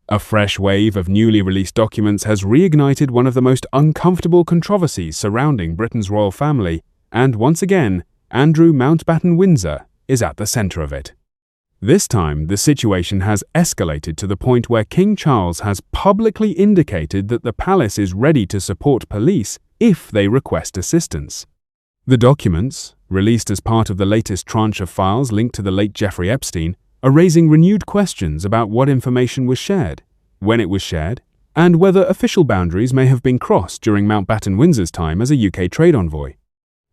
A fresh wave of newly released documents has reignited one of the most uncomfortable controversies surrounding Britain's royal family, and once again, Andrew Mountbatten-Windsor is at the centre of it. This time, the situation has escalated to the point where King Charles has publicly indicated that the palace is ready to support police if they request assistance. The documents, released as part of the latest tranche of files linked to the late Jeffrey Epstein, are raising renewed questions about what information was shared, when it was shared, and whether official boundaries may have been crossed during Mountbatten-Windsor's time as a UK trade envoy.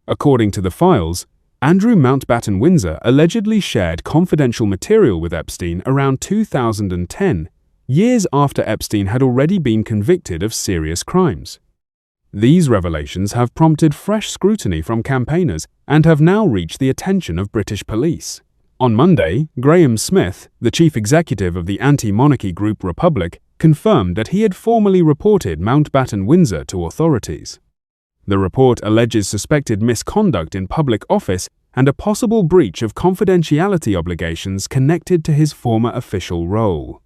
According to the files, Andrew Mountbatten-Windsor allegedly shared confidential material with Epstein around 2010, years after Epstein had already been convicted of serious crimes. These revelations have prompted fresh scrutiny from campaigners and have now reached the attention of British police. On Monday, Graham Smith, the chief executive of the anti-monarchy group Republic, confirmed that he had formally reported Mountbatten-Windsor to authorities. The report alleges suspected misconduct in public office and a possible breach of confidentiality obligations connected to his former official role.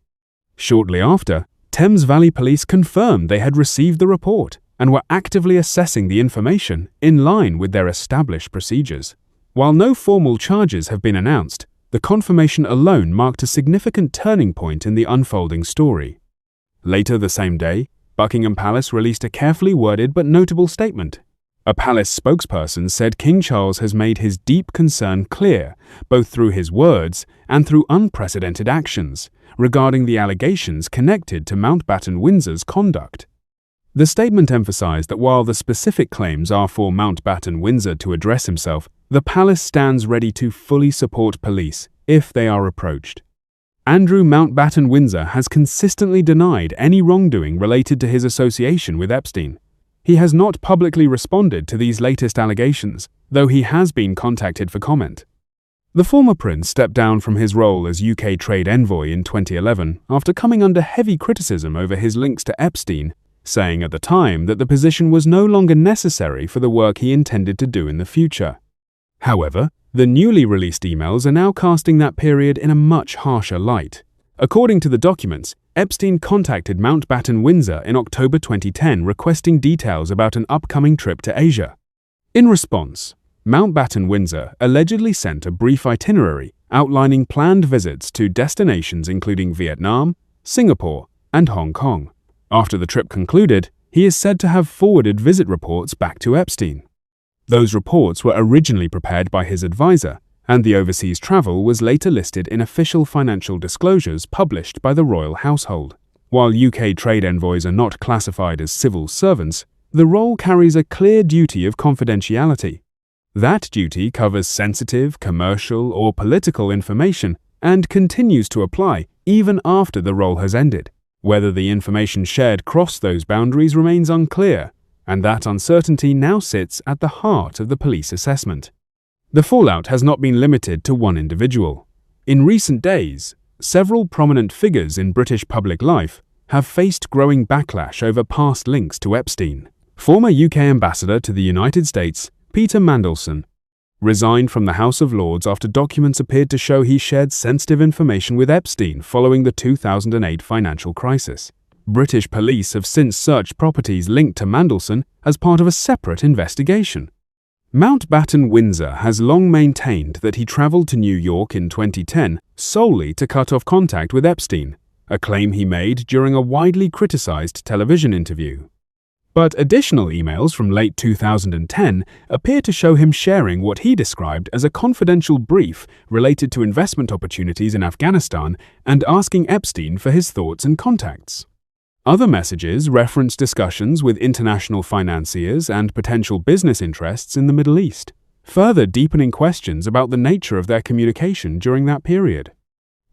Shortly after, Thames Valley Police confirmed they had received the report and were actively assessing the information in line with their established procedures. While no formal charges have been announced, the confirmation alone marked a significant turning point in the unfolding story. Later the same day, Buckingham Palace released a carefully worded but notable statement. A palace spokesperson said King Charles has made his deep concern clear, both through his words and through unprecedented actions, regarding the allegations connected to Mountbatten-Windsor's conduct. The statement emphasized that while the specific claims are for Mountbatten-Windsor to address himself, the palace stands ready to fully support police if they are approached. Andrew Mountbatten-Windsor has consistently denied any wrongdoing related to his association with Epstein. He has not publicly responded to these latest allegations, though he has been contacted for comment. The former prince stepped down from his role as UK trade envoy in 2011 after coming under heavy criticism over his links to Epstein, saying at the time that the position was no longer necessary for the work he intended to do in the future. However, the newly released emails are now casting that period in a much harsher light. According to the documents, Epstein contacted Mountbatten-Windsor in October 2010 requesting details about an upcoming trip to Asia. In response, Mountbatten-Windsor allegedly sent a brief itinerary outlining planned visits to destinations including Vietnam, Singapore, and Hong Kong. After the trip concluded, he is said to have forwarded visit reports back to Epstein. Those reports were originally prepared by his advisor, and the overseas travel was later listed in official financial disclosures published by the royal household. While UK trade envoys are not classified as civil servants, the role carries a clear duty of confidentiality. That duty covers sensitive, commercial, or political information and continues to apply even after the role has ended. Whether the information shared crossed those boundaries remains unclear, and that uncertainty now sits at the heart of the police assessment. The fallout has not been limited to one individual. In recent days, several prominent figures in British public life have faced growing backlash over past links to Epstein. Former UK ambassador to the United States, Peter Mandelson, resigned from the House of Lords after documents appeared to show he shared sensitive information with Epstein following the 2008 financial crisis. British police have since searched properties linked to Mandelson as part of a separate investigation. Mountbatten-Windsor has long maintained that he travelled to New York in 2010 solely to cut off contact with Epstein, a claim he made during a widely criticised television interview. But additional emails from late 2010 appear to show him sharing what he described as a confidential brief related to investment opportunities in Afghanistan and asking Epstein for his thoughts and contacts. Other messages reference discussions with international financiers and potential business interests in the Middle East, further deepening questions about the nature of their communication during that period.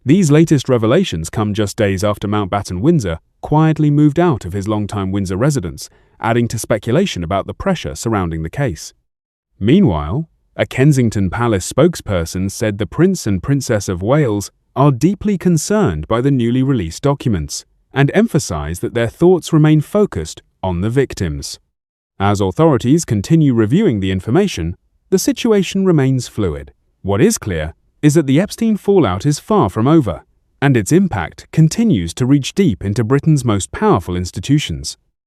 These latest revelations come just days after Mountbatten-Windsor quietly moved out of his longtime Windsor residence, adding to speculation about the pressure surrounding the case. Meanwhile, a Kensington Palace spokesperson said the Prince and Princess of Wales are deeply concerned by the newly released documents and emphasised that their thoughts remain focused on the victims. As authorities continue reviewing the information, the situation remains fluid. What is clear is that the Epstein fallout is far from over, and its impact continues to reach deep into Britain's most powerful institutions.